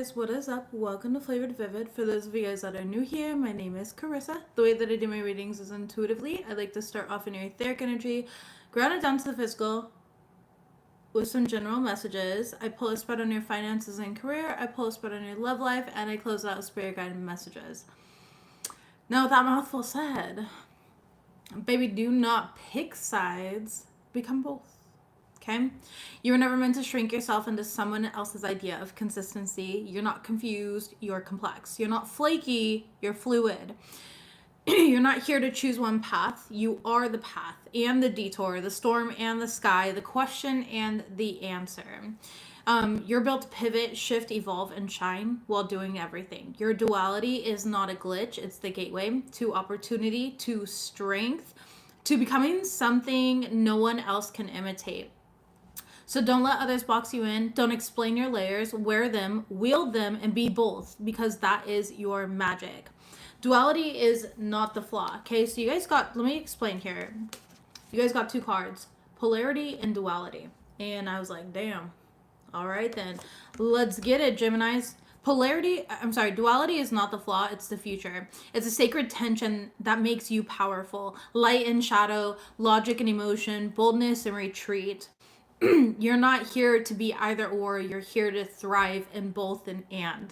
guys, what is up? Welcome to Flavored Vivid. For those of you guys that are new here, my name is Carissa. The way that I do my readings is intuitively. I like to start off in your etheric energy, ground it down to the physical with some general messages. I pull a spread on your finances and career, I pull a spread on your love life, and I close out with spirit guided messages. Now, with that mouthful said, baby, do not pick sides, become both. Okay? You were never meant to shrink yourself into someone else's idea of consistency. You're not confused, you're complex. You're not flaky, you're fluid. You're not here to choose one path. You are the path and the detour, the storm and the sky, the question and the answer. You're built to pivot, shift, evolve, and shine while doing everything. Your duality is not a glitch. It's the gateway to opportunity, to strength, to becoming something no one else can imitate. So don't let others box you in. Don't explain your layers. Wear them, wield them, and be both, because that is your magic. Duality is not the flaw. Okay, so you guys got, let me explain here. You guys got two cards, polarity and duality. And I was like, damn. All right, then. Let's get it, Geminis. Duality is not the flaw, it's the future. It's a sacred tension that makes you powerful. Light and shadow, logic and emotion, boldness and retreat. You're not here to be either or, you're here to thrive in both and.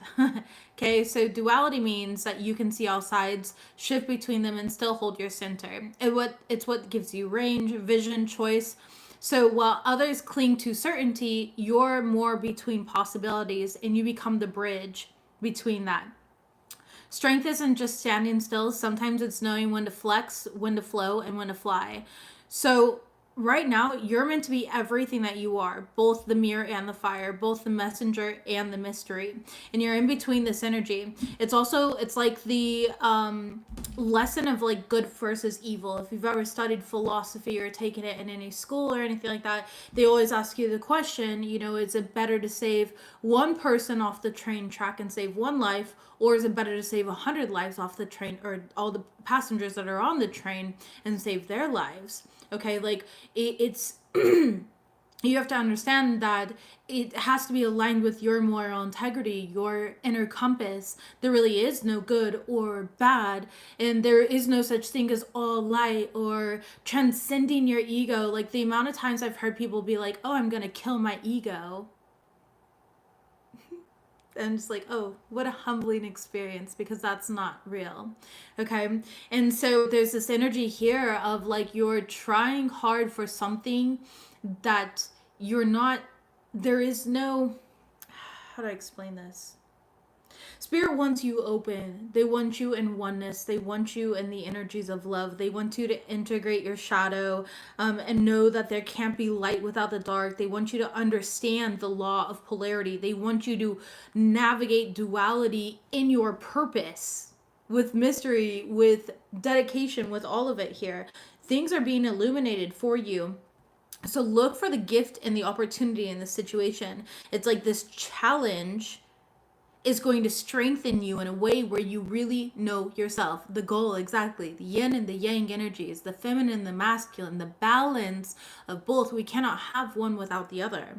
Okay, so duality means that you can see all sides, shift between them, and still hold your center. It's what gives you range, vision, choice. So while others cling to certainty, you're more between possibilities, and you become the bridge between that. Strength isn't just standing still. Sometimes it's knowing when to flex, when to flow, and when to fly. So right now, you're meant to be everything that you are, both the mirror and the fire, both the messenger and the mystery. And you're in between this energy. It's like the lesson of like good versus evil. If you've ever studied philosophy or taken it in any school or anything like that, they always ask you the question, is it better to save one person off the train track and save one life, or is it better to save 100 lives off the train, or all the passengers that are on the train, and save their lives? Okay, like it's you have to understand that it has to be aligned with your moral integrity, your inner compass. There really is no good or bad, and there is no such thing as all light or transcending your ego. Like the amount of times I've heard people be like, oh, I'm gonna kill my ego. And just like, oh, what a humbling experience, because that's not real. Okay. And so there's this energy here of like you're trying hard for something that you're not, there is no, how do I explain this? Spirit wants you open. They want you in oneness. They want you in the energies of love. They want you to integrate your shadow and know that there can't be light without the dark. They want you to understand the law of polarity. They want you to navigate duality in your purpose, with mystery, with dedication, with all of it here. Things are being illuminated for you. So look for the gift and the opportunity in this situation. It's like this challenge is going to strengthen you in a way where you really know yourself. The goal, exactly. The yin and the yang energies, the feminine and the masculine, the balance of both. We cannot have one without the other.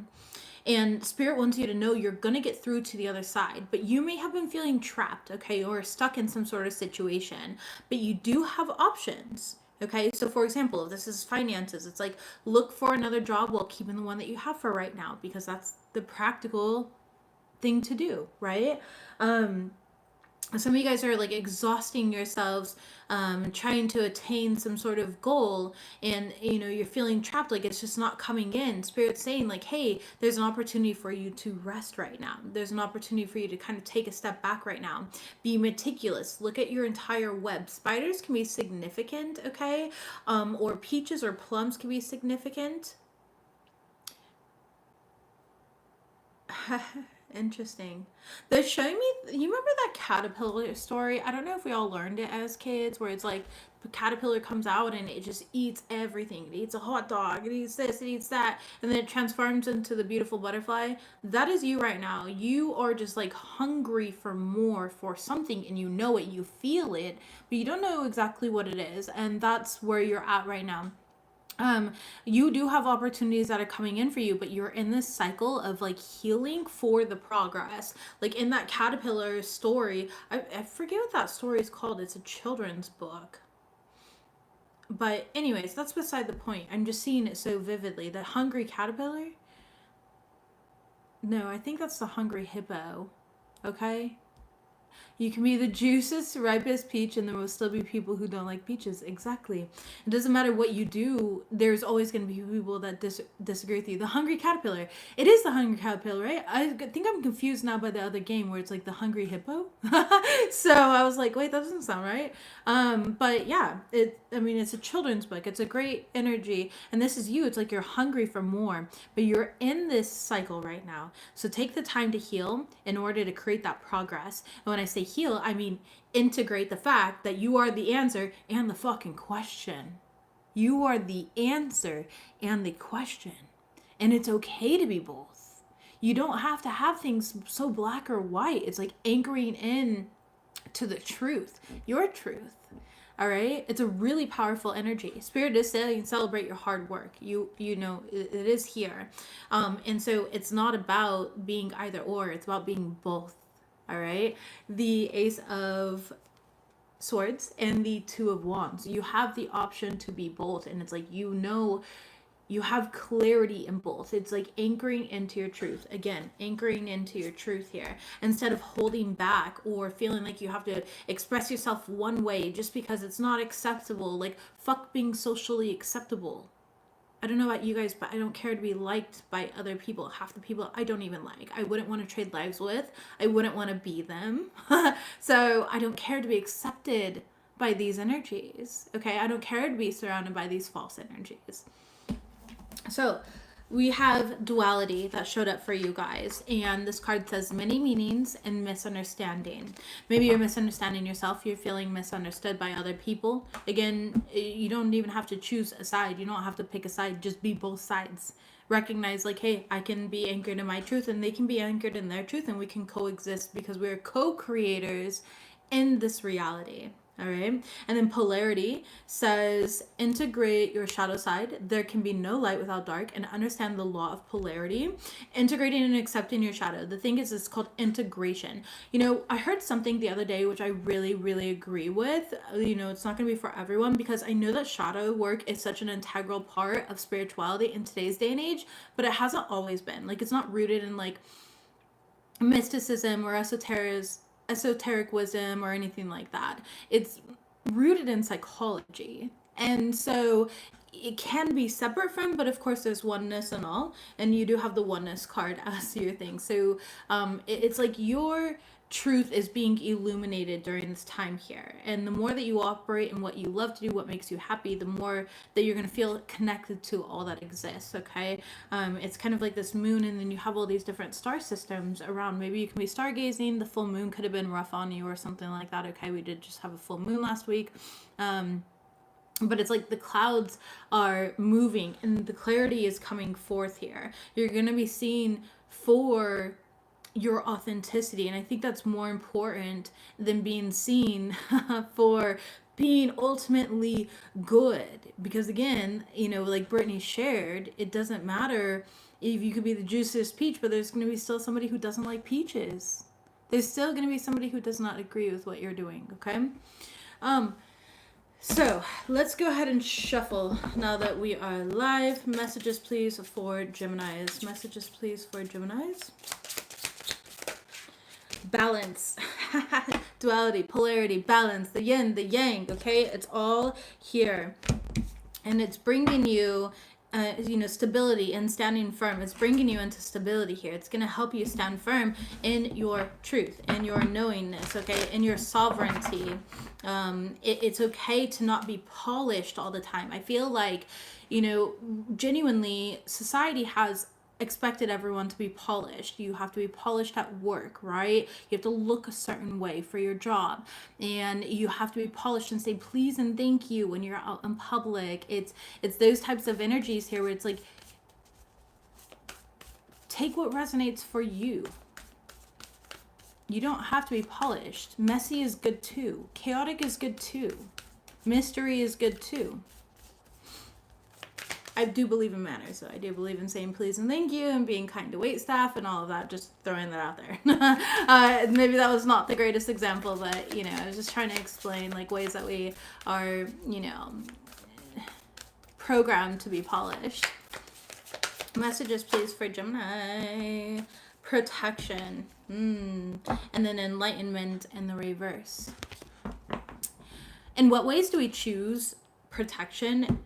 And Spirit wants you to know you're going to get through to the other side. But you may have been feeling trapped, okay, or stuck in some sort of situation. But you do have options. Okay, so for example, if this is finances, it's like look for another job while keeping the one that you have for right now, because that's the practical thing to do, right? Some of you guys are like exhausting yourselves trying to attain some sort of goal, and you're feeling trapped, like it's just not coming in. Spirit's saying like, hey, there's an opportunity for you to rest right now. There's an opportunity for you to kind of take a step back right now. Be meticulous. Look at your entire web. Spiders can be significant, okay? Or peaches or plums can be significant. Interesting. They're showing me, you remember that caterpillar story? I don't know if we all learned it as kids, where it's like the caterpillar comes out and it just eats everything. It eats a hot dog, it eats this, it eats that, and then it transforms into the beautiful butterfly. That is you right now. You are just like hungry for more, for something, and you know it, you feel it, but you don't know exactly what it is, and that's where you're at right now. You do have opportunities that are coming in for you, but you're in this cycle of like healing for the progress. Like in that caterpillar story, I forget what that story is called. It's a children's book. But anyways, that's beside the point. I'm just seeing it so vividly. The hungry caterpillar? No, I think that's the hungry hippo. Okay? You can be the juiciest, ripest peach, and there will still be people who don't like peaches. Exactly. It doesn't matter what you do, there's always going to be people that disagree with you. The hungry caterpillar. It is the hungry caterpillar, right? I think I'm confused now by the other game where it's like the hungry hippo. So I was like, wait, that doesn't sound right. But yeah, I mean, it's a children's book. It's a great energy. And this is you. It's like you're hungry for more, but you're in this cycle right now. So take the time to heal in order to create that progress. And when I say heal, I mean integrate the fact that you are the answer and the fucking question. You are the answer and the question. And it's okay to be both. You don't have to have things so black or white. It's like anchoring in to the truth, your truth. All right, it's a really powerful energy. Spirit is saying celebrate your hard work. You know it is here, and so it's not about being either or. It's about being both. All right, the Ace of Swords and the Two of Wands. You have the option to be both, and it's like you have clarity in both. It's like anchoring into your truth. Again, anchoring into your truth here instead of holding back or feeling like you have to express yourself one way just because it's not acceptable. Like, fuck being socially acceptable. I don't know about you guys, but I don't care to be liked by other people. Half the people I don't even like. I wouldn't want to trade lives with. I wouldn't want to be them. So I don't care to be accepted by these energies. Okay, I don't care to be surrounded by these false energies. So we have duality that showed up for you guys, and this card says many meanings and misunderstanding. Maybe you're misunderstanding yourself, you're feeling misunderstood by other people. Again, you don't even have to choose a side, you don't have to pick a side, just be both sides. Recognize like, hey, I can be anchored in my truth and they can be anchored in their truth, and we can coexist because we're co-creators in this reality. All right. And then polarity says integrate your shadow side. There can be no light without dark, and understand the law of polarity. Integrating and accepting your shadow. The thing is, it's called integration. You know, I heard something the other day, which I really, really agree with. You know, it's not going to be for everyone because I know that shadow work is such an integral part of spirituality in today's day and age, but it hasn't always been. Like, it's not rooted in like mysticism or esoteric wisdom or anything like that. It's rooted in psychology. And so it can be separate from, but of course there's oneness and all. And you do have the oneness card as your thing. So it's like your truth is being illuminated during this time here. And the more that you operate in what you love to do, what makes you happy, the more that you're going to feel connected to all that exists. Okay. It's kind of like this moon, and then you have all these different star systems around. Maybe you can be stargazing. The full moon could have been rough on you or something like that. Okay. We did just have a full moon last week. But it's like the clouds are moving and the clarity is coming forth here. You're going to be seen for your authenticity, and I think that's more important than being seen for being ultimately good. Because again, you know, like Brittany shared, it doesn't matter if you could be the juiciest peach, but there's going to be still somebody who doesn't like peaches. There's still going to be somebody who does not agree with what you're doing. Okay. So let's go ahead and shuffle now that we are live. Messages please for Geminis. Messages please for Geminis. Balance. Duality, polarity, balance, the yin, the yang. Okay, it's all here, and it's bringing you you know, stability and standing firm. It's bringing you into stability here. It's going to help you stand firm in your truth, in your knowingness, okay, in your sovereignty. It's okay to not be polished all the time. I feel like, you know, genuinely, society has expected everyone to be polished. You have to be polished at work, right? You have to look a certain way for your job, and you have to be polished and say please and thank you when you're out in public. It's those types of energies here where it's like, take what resonates for you. You don't have to be polished. Messy is good too. Chaotic is good too. Mystery is good too. I do believe in manners, so I do believe in saying please and thank you and being kind to wait staff and all of that. Just throwing that out there. Maybe that was not the greatest example, but you know, I was just trying to explain like ways that we are, you know, programmed to be polished. Messages, please, for Gemini. Protection. And then enlightenment in the reverse. In what ways do we choose protection?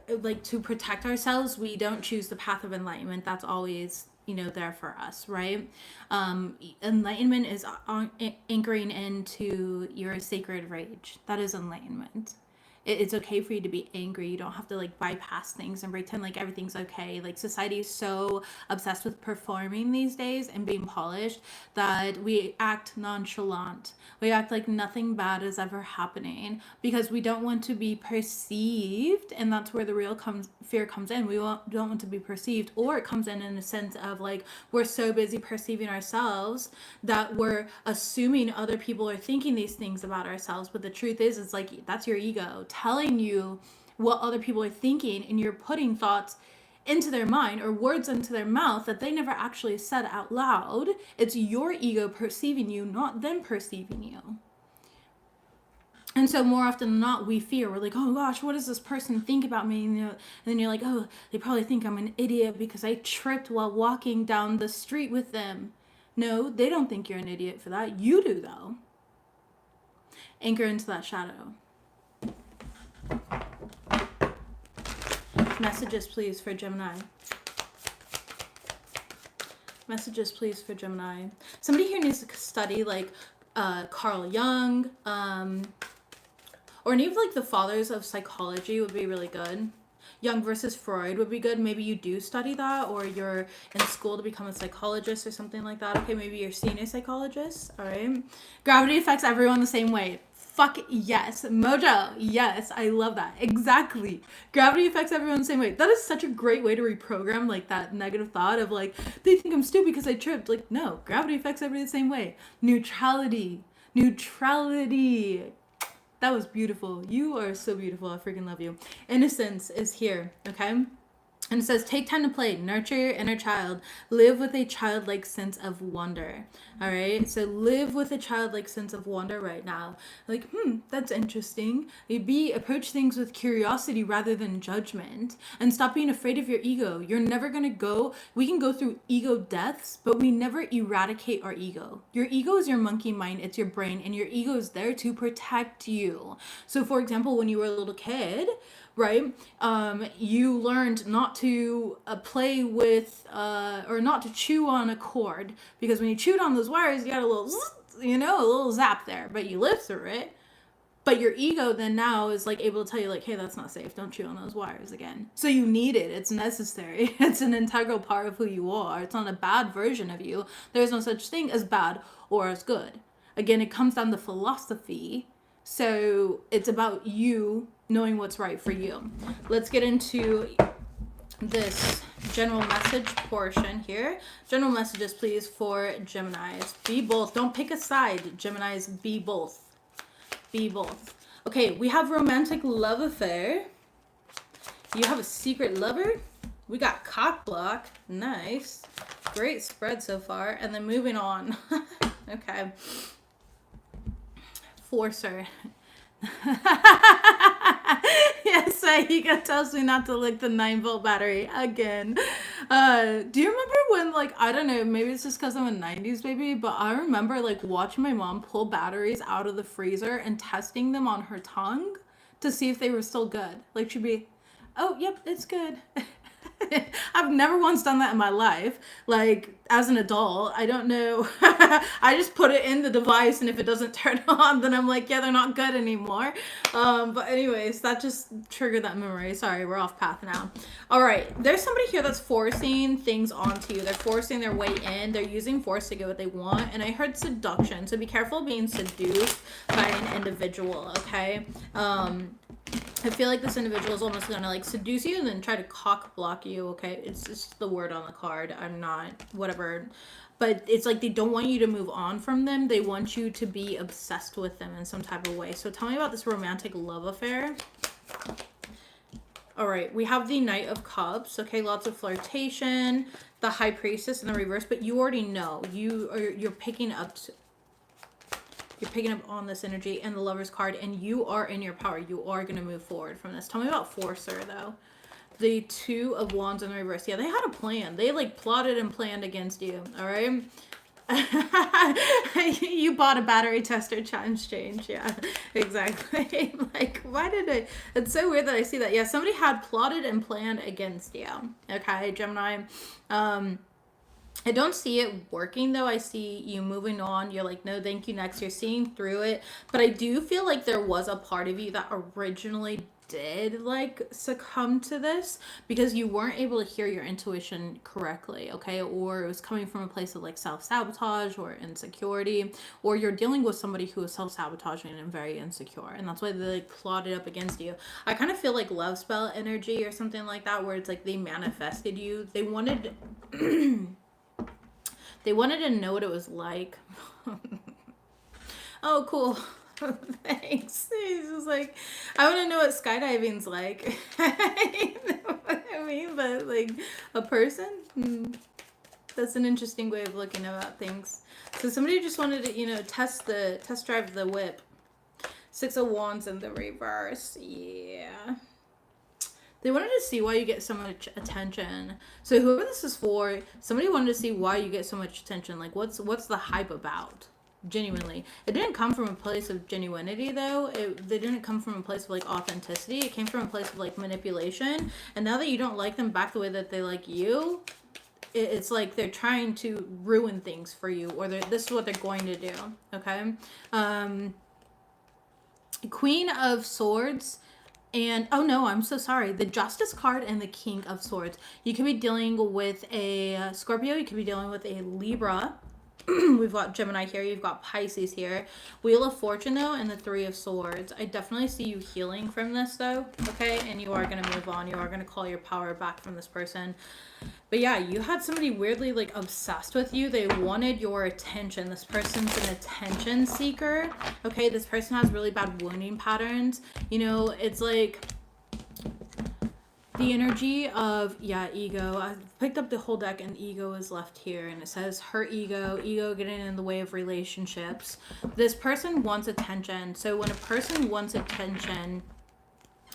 Like, to protect ourselves, we don't choose the path of enlightenment. That's always, you know, there for us, right? Enlightenment is anchoring into your sacred rage. That is enlightenment. It's okay for you to be angry. You don't have to like bypass things and pretend like everything's okay. Like, society is so obsessed with performing these days and being polished that we act nonchalant. We act like nothing bad is ever happening because we don't want to be perceived, and that's where the real fear comes in. We don't want to be perceived, or it comes in a sense of like we're so busy perceiving ourselves that we're assuming other people are thinking these things about ourselves. But the truth is, it's like that's your ego telling you what other people are thinking, and you're putting thoughts into their mind or words into their mouth that they never actually said out loud. It's your ego perceiving you, not them perceiving you. And so more often than not, we fear. We're like, oh gosh, what does this person think about me? And then you're like, oh, they probably think I'm an idiot because I tripped while walking down the street with them. No, they don't think you're an idiot for that. You do, though. Anchor into that shadow. Messages, please, for Gemini. Messages, please, for Gemini. Somebody here needs to study, like, Carl Jung, or any of, like, the fathers of psychology would be really good. Jung versus Freud would be good. Maybe you do study that, or you're in school to become a psychologist or something like that. Okay, maybe you're seeing a psychologist, all right? Gravity affects everyone the same way. Fuck yes. Mojo, yes. I love that. Exactly. Gravity affects everyone the same way. That is such a great way to reprogram like that negative thought of like, they think I'm stupid because I tripped. Like, no, gravity affects everyone the same way. Neutrality. Neutrality. That was beautiful. You are so beautiful. I freaking love you. Innocence is here, okay? And it says, take time to play, nurture your inner child, live with a childlike sense of wonder. All right. So live with a childlike sense of wonder right now. Like, that's interesting. Approach things with curiosity rather than judgment, and stop being afraid of your ego. You're never going to we can go through ego deaths, but we never eradicate our ego. Your ego is your monkey mind. It's your brain, and your ego is there to protect you. So for example, when you were a little kid, right? You learned not to play with, or not to chew on a cord, because when you chewed on those wires, you got a little zap there, but you lived through it. But your ego then now is like able to tell you like, hey, that's not safe. Don't chew on those wires again. So you need it. It's necessary. It's an integral part of who you are. It's not a bad version of you. There's no such thing as bad or as good. Again, it comes down to philosophy. So it's about you knowing what's right for you. Let's get into this general message portion here. General messages, please, for Geminis. Be both. Don't pick a side. Geminis, be both. Be both. Okay, we have romantic love affair. You have a secret lover. We got cock block. Nice. Great spread so far. And then moving on. Okay. Forcer. Yes, Saika tells me not to lick the 9-volt battery again. Do you remember when, like, I don't know, maybe it's just because I'm a 90s baby, but I remember, like, watching my mom pull batteries out of the freezer and testing them on her tongue to see if they were still good. Like, she'd be, oh, yep, it's good. I've never once done that in my life. Like, as an adult, I don't know. I just put it in the device, and if it doesn't turn on, then I'm like, yeah, they're not good anymore. But anyways, that just triggered that memory. Sorry, we're off path now. All right, there's somebody here that's forcing things onto you. They're forcing their way in. They're using force to get what they want. And I heard seduction, so be careful being seduced by an individual, okay? I feel like this individual is almost gonna like seduce you and then try to cock block you, okay? It's just the word on the card. I'm not, whatever. But it's like they don't want you to move on from them. They want you to be obsessed with them in some type of way. So tell me about this romantic love affair. All right, we have the Knight of Cups. Okay, lots of flirtation, the High Priestess in the reverse, but you already know you're picking up. You're picking up on this energy and the Lover's card, and you are in your power. You are going to move forward from this. Tell me about Forcer, though. The Two of Wands in the reverse. Yeah, they had a plan. They, like, plotted and planned against you, all right? You bought a battery tester challenge change. Yeah, exactly. Like, why did I? It's so weird that I see that. Yeah, somebody had plotted and planned against you. Okay, Gemini. I don't see it working though. I see you moving on. You're like, no, thank you, next. You're seeing through it. But I do feel like there was a part of you that originally did like succumb to this because you weren't able to hear your intuition correctly, okay? Or it was coming from a place of like self-sabotage or insecurity, or you're dealing with somebody who is self-sabotaging and very insecure, and that's why they like plotted up against you. I kind of feel like love spell energy or something like that, where it's like they manifested you. They wanted they wanted to know what it was like. Oh, cool. Thanks. He's just like, I want to know what skydiving's like. You know what I mean? But like a person, that's an interesting way of looking about things. So somebody just wanted to, test drive the whip. Six of Wands in the reverse. Yeah. They wanted to see why you get so much attention. So whoever this is for, somebody wanted to see why you get so much attention. Like, what's the hype about? Genuinely. It didn't come from a place of genuinity, though. They didn't come from a place of, like, authenticity. It came from a place of, like, manipulation. And now that you don't like them back the way that they like you, it's like they're trying to ruin things for you. Or this is what they're going to do. Okay? Queen of Swords. And, oh no, I'm so sorry. The Justice card and the King of Swords. You could be dealing with a Scorpio. You could be dealing with a Libra. We've got Gemini here. You've got Pisces here. Wheel of Fortune, though, and the Three of Swords. I definitely see you healing from this, though. Okay? And you are going to move on. You are going to call your power back from this person. But yeah, you had somebody weirdly, like, obsessed with you. They wanted your attention. This person's an attention seeker. Okay? This person has really bad wounding patterns. It's like the energy of, ego. I picked up the whole deck and ego is left here. And it says her ego getting in the way of relationships. This person wants attention. So when a person wants attention,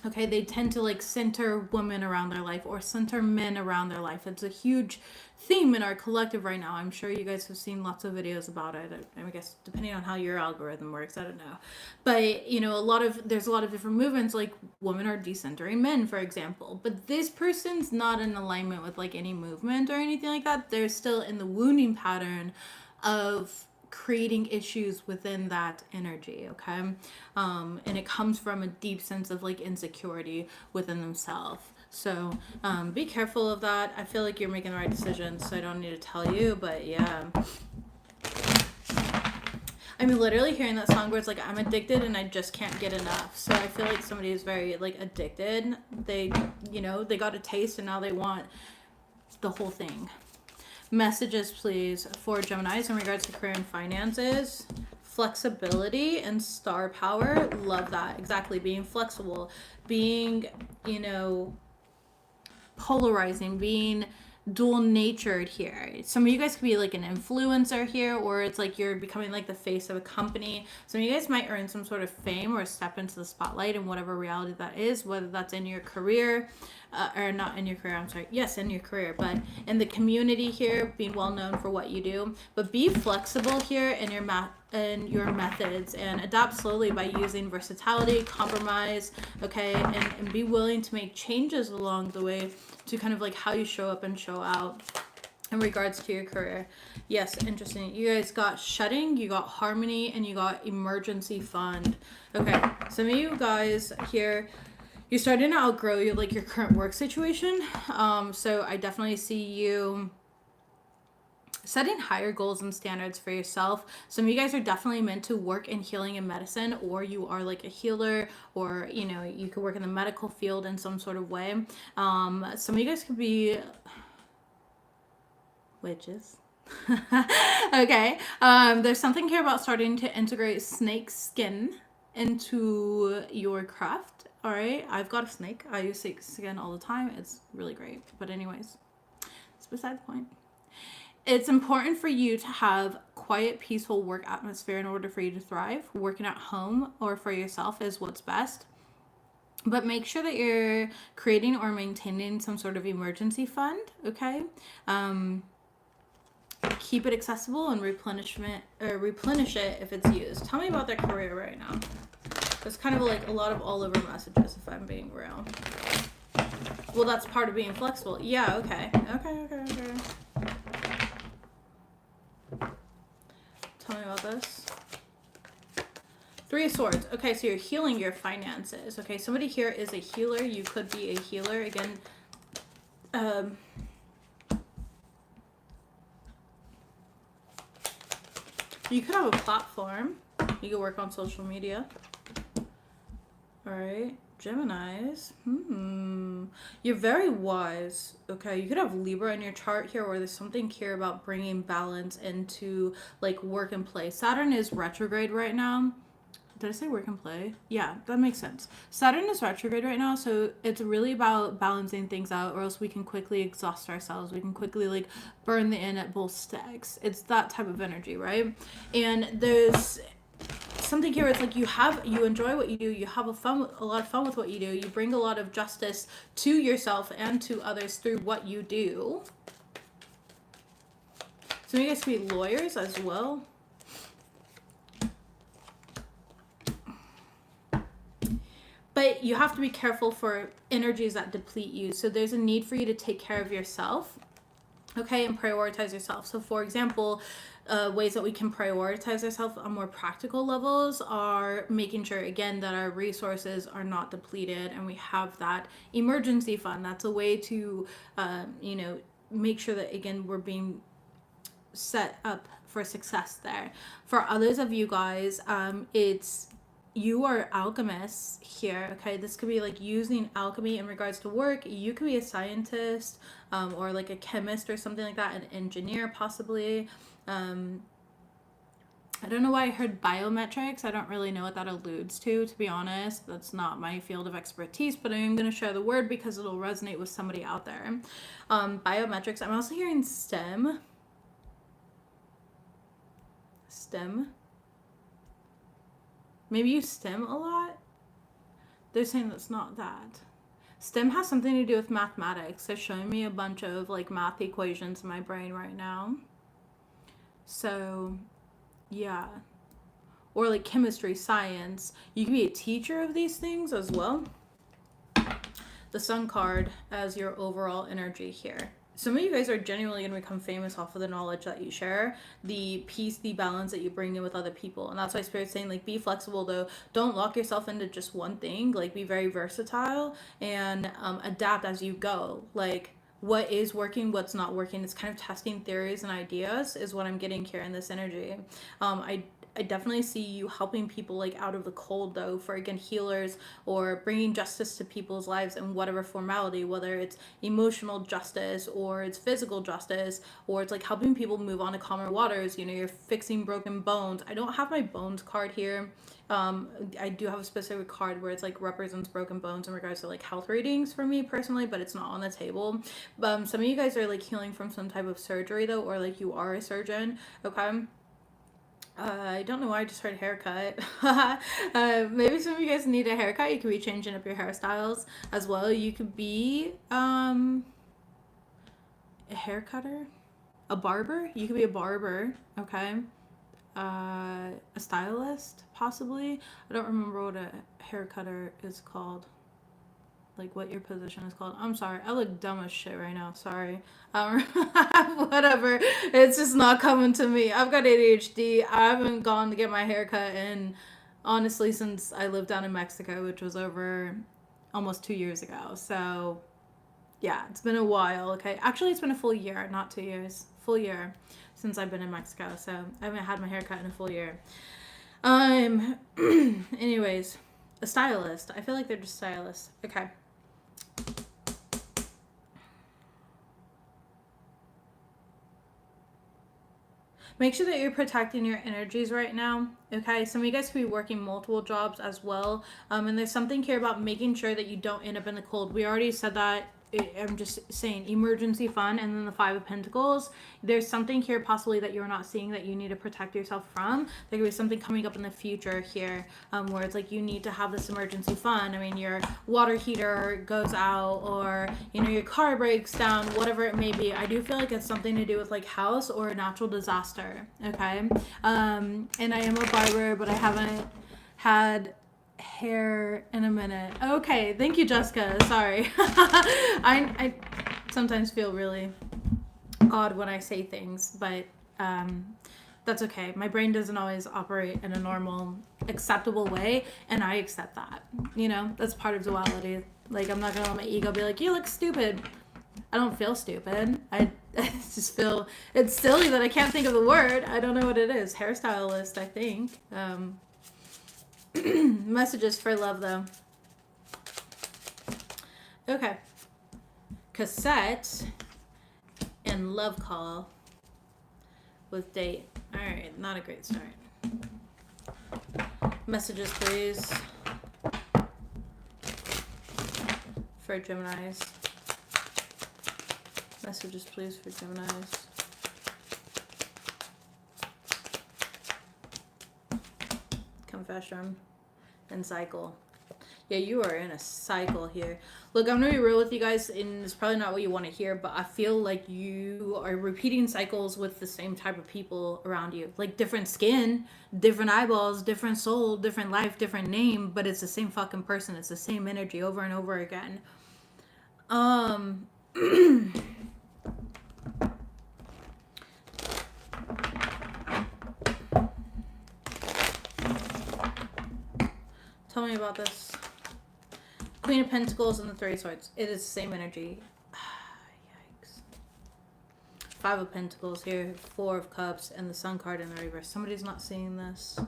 okay, they tend to like center women around their life or center men around their life. It's a huge theme in our collective right now. I'm sure you guys have seen lots of videos about it. I guess depending on how your algorithm works, I don't know. But there's a lot of different movements, like women are decentering men, for example. But this person's not in alignment with like any movement or anything like that. They're still in the wounding pattern of creating issues within that energy, okay? And it comes from a deep sense of like insecurity within themselves. So be careful of that. I feel like you're making the right decisions, so I don't need to tell you, but yeah. I mean, literally hearing that song where it's like, I'm addicted and I just can't get enough. So I feel like somebody is very like addicted. They got a taste and now they want the whole thing. Messages, please, for Geminis in regards to career and finances. Flexibility and star power. Love that. Exactly. Being flexible. Being, polarizing. Being dual-natured here. Some of you guys could be like an influencer here, or it's like you're becoming like the face of a company. Some of you guys might earn some sort of fame or step into the spotlight in whatever reality that is, whether that's in your career, or not in your career, I'm sorry. Yes, in your career, but in the community here, being well known for what you do. But be flexible here in your methods and adapt slowly by using versatility, compromise, okay, and be willing to make changes along the way to kind of like how you show up and show out in regards to your career. Yes, interesting. You guys got shutting, you got harmony, and you got emergency fund. Okay, some of you guys here, you're starting to outgrow your current work situation. So I definitely see you setting higher goals and standards for yourself. Some of you guys are definitely meant to work in healing and medicine, or you are like a healer, or you could work in the medical field in some sort of way. Some of you guys could be witches. Okay. There's something here about starting to integrate snake skin into your craft. All right, I've got a snake. I use snake skin all the time. It's really great. But anyways, it's beside the point. It's important for you to have quiet, peaceful work atmosphere in order for you to thrive. Working at home or for yourself is what's best. But make sure that you're creating or maintaining some sort of emergency fund, okay? Keep it accessible and replenish it if it's used. Tell me about their career right now. It's kind of like a lot of all over messages, if I'm being real. Well, that's part of being flexible. Yeah, okay. Okay. Tell me about this. Three of Swords. Okay, so you're healing your finances. Okay, somebody here is a healer. You could be a healer. Again, you could have a platform. You could work on social media. All right, Geminis. You're very wise. Okay, you could have Libra in your chart here, or there's something here about bringing balance into like work and play. Saturn is retrograde right now. Did I say work and play? Yeah, that makes sense. Saturn is retrograde right now, so it's really about balancing things out, or else we can quickly exhaust ourselves. We can quickly like burn the inn at both stacks. It's that type of energy, right? And there's something here. It's like you enjoy what you do. You have a lot of fun with what you do. You bring a lot of justice to yourself and to others through what you do. So you guys can be lawyers as well. But you have to be careful for energies that deplete you. So there's a need for you to take care of yourself, okay, and prioritize yourself. So for example, ways that we can prioritize ourselves on more practical levels are making sure, again, that our resources are not depleted and we have that emergency fund. That's a way to, make sure that, again, we're being set up for success there. For others of you guys, you are alchemists here, okay? This could be like using alchemy in regards to work. You could be a scientist, or like a chemist or something like that, an engineer possibly. I don't know why I heard biometrics. I don't really know what that alludes to be honest. That's not my field of expertise, but I am going to share the word because it'll resonate with somebody out there. Biometrics. I'm also hearing STEM. Maybe you STEM a lot? They're saying that's not that. STEM has something to do with mathematics. They're showing me a bunch of like math equations in my brain right now. So, yeah. Or like chemistry, science. You can be a teacher of these things as well. The Sun card as your overall energy here. Some of you guys are genuinely going to become famous off of the knowledge that you share, the peace, the balance that you bring in with other people. And that's why Spirit's saying, like, be flexible, though. Don't lock yourself into just one thing. Like, be very versatile and adapt as you go. Like, what is working, what's not working. It's kind of testing theories and ideas is what I'm getting here in this energy. I definitely see you helping people like out of the cold, though, for again healers, or bringing justice to people's lives in whatever formality, whether it's emotional justice or it's physical justice, or it's like helping people move on to calmer waters. You're fixing broken bones. I don't have my bones card here. I do have a specific card where it's like represents broken bones in regards to like health ratings for me personally, but it's not on the table. Some of you guys are like healing from some type of surgery, though, or like you are a surgeon, okay? I don't know why I just heard haircut. Maybe some of you guys need a haircut. You could be changing up your hairstyles as well. You could be a haircutter, a barber. You could be a barber, okay? A stylist, possibly. I don't remember what a haircutter is called. Like what your position is called. I'm sorry. I look dumb as shit right now. Sorry. Whatever. It's just not coming to me. I've got ADHD. I haven't gone to get my hair cut in, honestly, since I lived down in Mexico, which was over almost 2 years ago. So, yeah, it's been a while, okay? Actually, it's been a full year, not 2 years. Full year since I've been in Mexico. So, I haven't had my hair cut in a full year. Anyways, a stylist. I feel like they're just stylists. Okay. Make sure that you're protecting your energies right now. Okay, some of you guys could be working multiple jobs as well. And there's something here about making sure that you don't end up in the cold. We already said that. I'm just saying emergency fund, and then the Five of Pentacles. There's something here possibly that you're not seeing that you need to protect yourself from. There could be something coming up in the future here, where it's like you need to have this emergency fund. I mean, your water heater goes out, or you know, your car breaks down, whatever it may be. I do feel like it's something to do with like house or a natural disaster. Okay, and I am a barber, but I haven't had hair in a minute. Okay, thank you, Jessica. Sorry. I sometimes feel really odd when I say things, but that's okay. My brain doesn't always operate in a normal, acceptable way, and I accept that. You know, that's part of duality. Like, I'm not gonna let my ego be like, you look stupid. I don't feel stupid. I just feel it's silly that I can't think of the word. I don't know what it is. Hairstylist, I think. Messages for love, though. Okay. Cassette and love call with date. All right, not a great start. Messages, please, for Geminis. Messages, please, for Geminis. Confession and cycle. Yeah, you are in a cycle here. Look, I'm gonna be real with you guys, and it's probably not what you want to hear, but I feel like you are repeating cycles with the same type of people around you. Like different skin, different eyeballs, different soul, different life, different name, but it's the same fucking person. It's the same energy over and over again. Tell me about this. Queen of Pentacles and the Three of Swords. It is the same energy. Yikes. Five of Pentacles here. Four of Cups and the Sun card in the reverse. Somebody's not seeing this.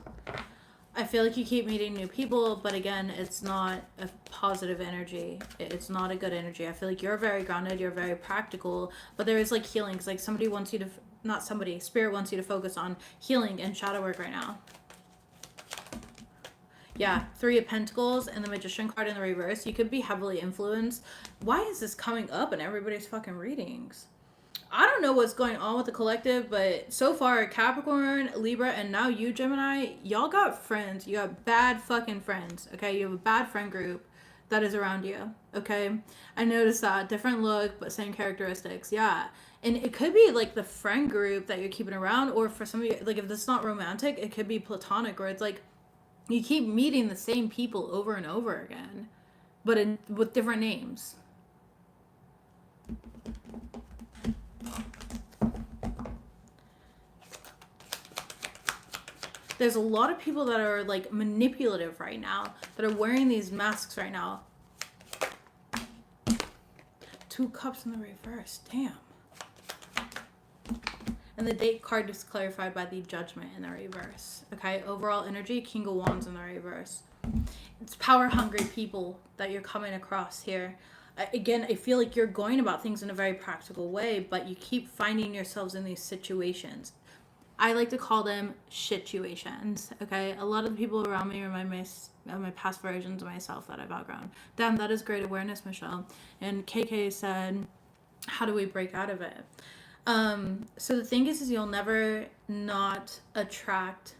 I feel like you keep meeting new people, but again, it's not a positive energy. It's not a good energy. I feel like you're very grounded. You're very practical, but there is like healing. It's like somebody wants you to, not somebody, Spirit wants you to focus on healing and shadow work right now. Yeah, Three of Pentacles and the Magician card in the reverse. You could be heavily influenced. Why is this coming up in everybody's fucking readings? I don't know what's going on with the collective, but so far, Capricorn, Libra, and now you, Gemini, y'all got friends. You got bad fucking friends, okay? You have a bad friend group that is around you, okay? I noticed that. Different look, but same characteristics, yeah. And it could be like the friend group that you're keeping around, or for some of you, like if it's not romantic, it could be platonic, where it's like, you keep meeting the same people over and over again, but with different names. There's a lot of people that are like manipulative right now, that are wearing these masks right now. Two Cups in the reverse. Damn. And the date card is clarified by the Judgment in the reverse. Okay, overall energy, King of Wands in the reverse. It's power-hungry people that you're coming across here. Again, I feel like you're going about things in a very practical way, but you keep finding yourselves in these situations. I like to call them shituations, okay? A lot of the people around me remind me of my past versions of myself that I've outgrown. Damn, that is great awareness, Michelle. And KK said, how do we break out of it? So the thing is you'll never not attract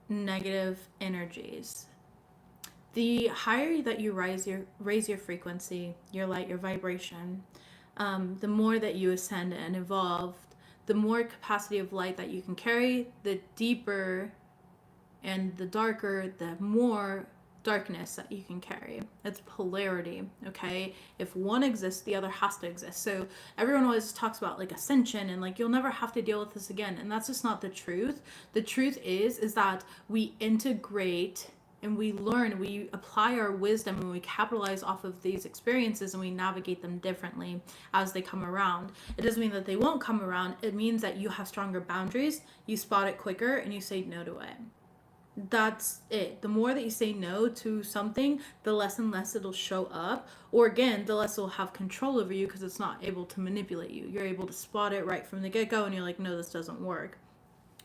negative energies. The higher that you raise your frequency, your light, your vibration, the more that you ascend and evolve, the more capacity of light that you can carry, the deeper and the darker, the more darkness that you can carry. It's polarity, okay? If one exists, the other has to exist. So everyone always talks about like ascension and like you'll never have to deal with this again, and that's just not the truth. The truth is that we integrate and we learn, we apply our wisdom, and we capitalize off of these experiences, and we navigate them differently as they come around. It doesn't mean that they won't come around. It means that you have stronger boundaries, you spot it quicker, and you say no to it. That's it. The more that you say no to something, the less and less it'll show up. Or again, the less it'll have control over you because it's not able to manipulate you. You're able to spot it right from the get-go and you're like, no, this doesn't work.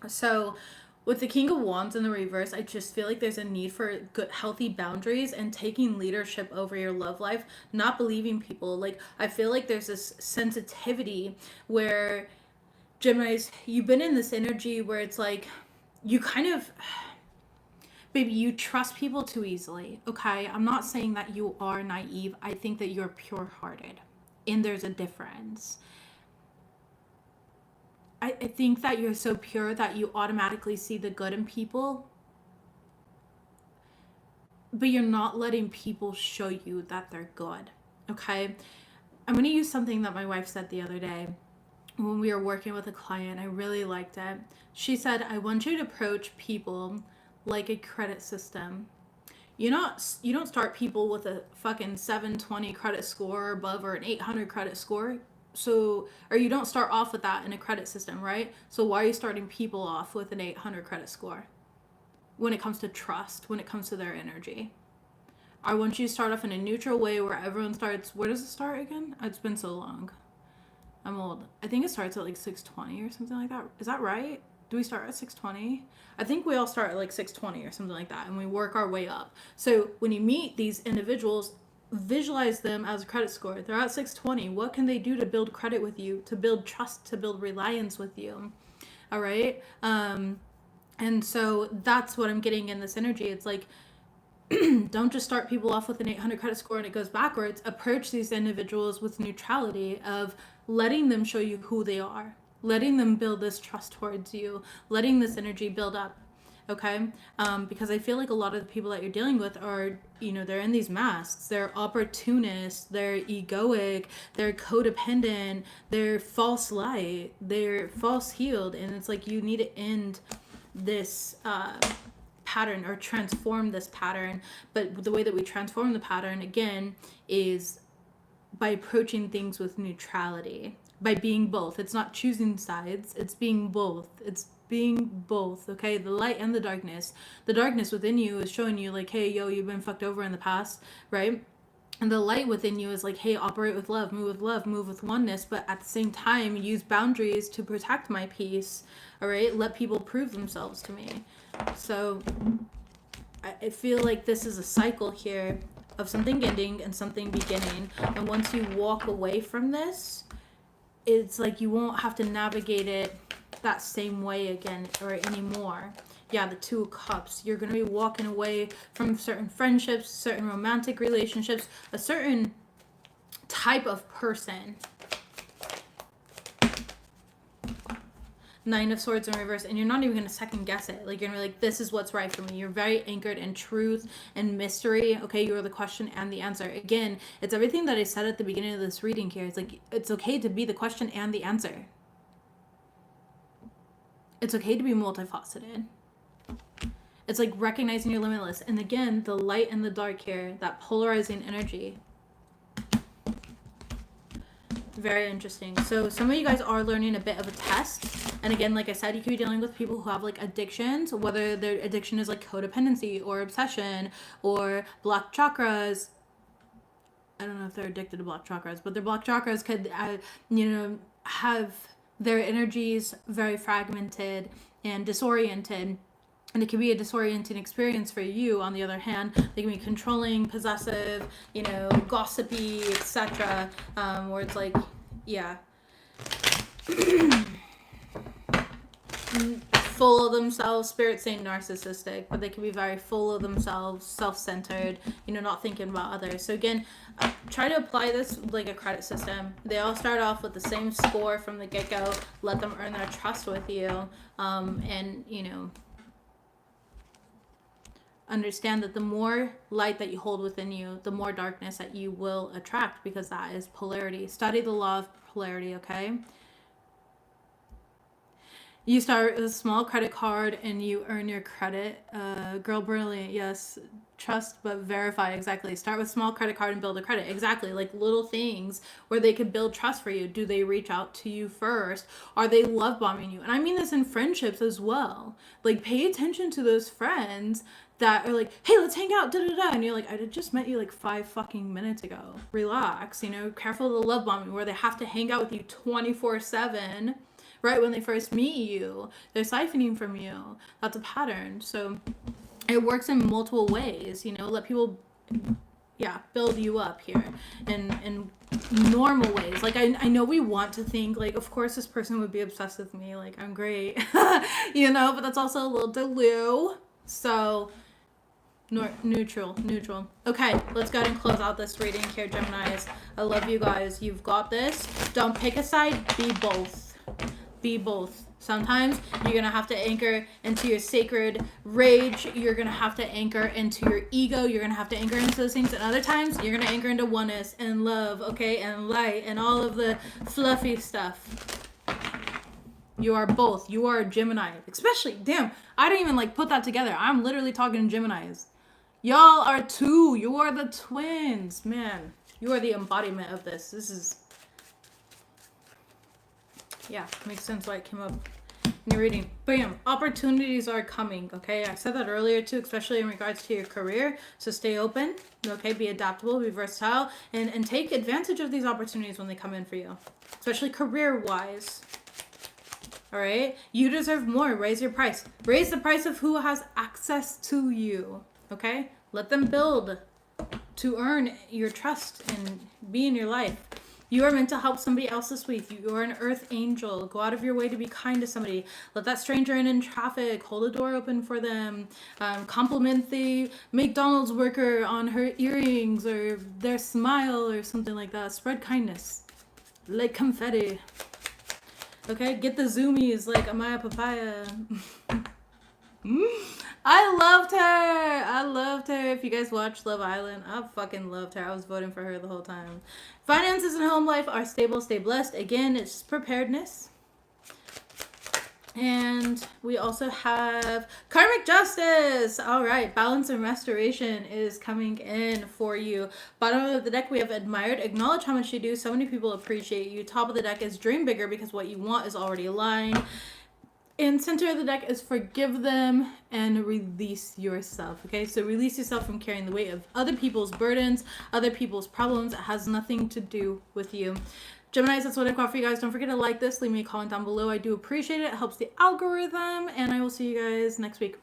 So with the King of Wands in the reverse, I just feel like there's a need for good, healthy boundaries and taking leadership over your love life, not believing people. Like, I feel like there's this sensitivity where, Geminis, you've been in this energy where it's like, you kind of, baby, you trust people too easily. Okay, I'm not saying that you are naive. I think that you're pure-hearted, and there's a difference. I think that you're so pure that you automatically see the good in people, but you're not letting people show you that they're good. Okay, I'm going to use something that my wife said the other day when we were working with a client. I really liked it. She said, I want you to approach people like a credit system. You don't start people with a fucking 720 credit score above or an 800 credit score. So, or you don't start off with that in a credit system, right? So why are you starting people off with an 800 credit score when it comes to trust, when it comes to their energy? I want you to start off in a neutral way where everyone starts. Where does it start again? It's been so long. I'm old. I think it starts at like 620 or something like that. Is that right? Do we start at 620? I think we all start at like 620 or something like that, and we work our way up. So when you meet these individuals, visualize them as a credit score. They're at 620. What can they do to build credit with you, to build trust, to build reliance with you? All right. And so that's what I'm getting in this energy. It's like, don't just start people off with an 800 credit score and it goes backwards. Approach these individuals with neutrality of letting them show you who they are, letting them build this trust towards you, letting this energy build up. Okay, because I feel like a lot of the people that you're dealing with are, they're in these masks. They're opportunists, they're egoic, they're codependent, they're false light, they're false healed, and it's like you need to end this pattern or transform this pattern. But the way that we transform the pattern, again, is by approaching things with neutrality, by being both. It's not choosing sides, it's being both. It's being both, okay? The light and the darkness. The darkness within you is showing you like, hey, yo, you've been fucked over in the past, right? And the light within you is like, hey, operate with love, move with oneness, but at the same time, use boundaries to protect my peace, all right? Let people prove themselves to me. So I feel like this is a cycle here of something ending and something beginning. And once you walk away from this, it's like you won't have to navigate it that same way again or anymore. Yeah, the Two of Cups. You're going to be walking away from certain friendships, certain romantic relationships, a certain type of person. Nine of Swords in reverse, and you're not even going to second guess it. Like, you're going to be like, this is what's right for me. You're very anchored in truth and mystery. Okay, you're the question and the answer. Again, it's everything that I said at the beginning of this reading here. It's like, it's okay to be the question and the answer. It's okay to be multifaceted. It's like recognizing you're limitless. And again, the light and the dark here, that polarizing energy. Very interesting. So some of you guys are learning a bit of a test. And again, like I said, you could be dealing with people who have like addictions, whether their addiction is like codependency or obsession or blocked chakras. I don't know if they're addicted to blocked chakras, but their blocked chakras could, have their energies very fragmented and disoriented. And it can be a disorienting experience for you. On the other hand, they can be controlling, possessive, gossipy, etc. Where it's like, yeah, full of themselves. Spirit saying narcissistic, but they can be very full of themselves, self-centered, not thinking about others. So again, try to apply this like a credit system. They all start off with the same score from the get-go. Let them earn their trust with you, and understand that the more light that you hold within you, the more darkness that you will attract, because that is polarity. Study the law of polarity, okay? You start with a small credit card and you earn your credit. Girl, brilliant. Yes. Trust but verify. Exactly. Start with small credit card and build a credit. Exactly. Like little things where they could build trust for you. Do they reach out to you first? Are they love bombing you? And I mean this in friendships as well. Like pay attention to those friends that are like, hey, let's hang out, da da da. And you're like, I just met you like 5 fucking minutes ago. Relax. Careful of the love bombing where they have to hang out with you 24/7 right when they first meet you. They're siphoning from you. That's a pattern. So it works in multiple ways. Let people, yeah, build you up here in normal ways. Like I know we want to think like, of course this person would be obsessed with me, like I'm great. But that's also a little delulu. So neutral. Okay, let's go ahead and close out this reading here, Geminis. I love you guys. You've got this. Don't pick a side. Be both. Be both. Sometimes you're going to have to anchor into your sacred rage. You're going to have to anchor into your ego. You're going to have to anchor into those things. And other times you're going to anchor into oneness and love, okay, and light and all of the fluffy stuff. You are both. You are a Gemini. Especially, damn, I didn't even put that together. I'm literally talking Geminis. Y'all are two. You are the twins. Man, you are the embodiment of this. This is... yeah, makes sense why it came up in your reading. Bam, opportunities are coming, okay? I said that earlier too, especially in regards to your career. So stay open, okay? Be adaptable, be versatile, and take advantage of these opportunities when they come in for you, especially career-wise. All right? You deserve more. Raise your price. Raise the price of who has access to you, okay? Let them build to earn your trust and be in your life. You are meant to help somebody else this week. You are an earth angel. Go out of your way to be kind to somebody. Let that stranger in traffic. Hold a door open for them. Compliment the McDonald's worker on her earrings or their smile or something like that. Spread kindness like confetti. Okay? Get the zoomies like Amaya Papaya. I loved her. If you guys watched Love Island, I fucking loved her. I was voting for her the whole time. Finances and home life are stable. Stay blessed. Again, it's preparedness. And we also have karmic justice. All right, balance and restoration is coming in for you. Bottom of the deck, we have admired. Acknowledge how much you do. So many people appreciate you. Top of the deck is dream bigger because what you want is already aligned. And center of the deck is forgive them and release yourself. Okay, so release yourself from carrying the weight of other people's burdens, other people's problems. It has nothing to do with you. Geminis, that's what I've got for you guys. Don't forget to like this. Leave me a comment down below. I do appreciate it. It helps the algorithm. And I will see you guys next week.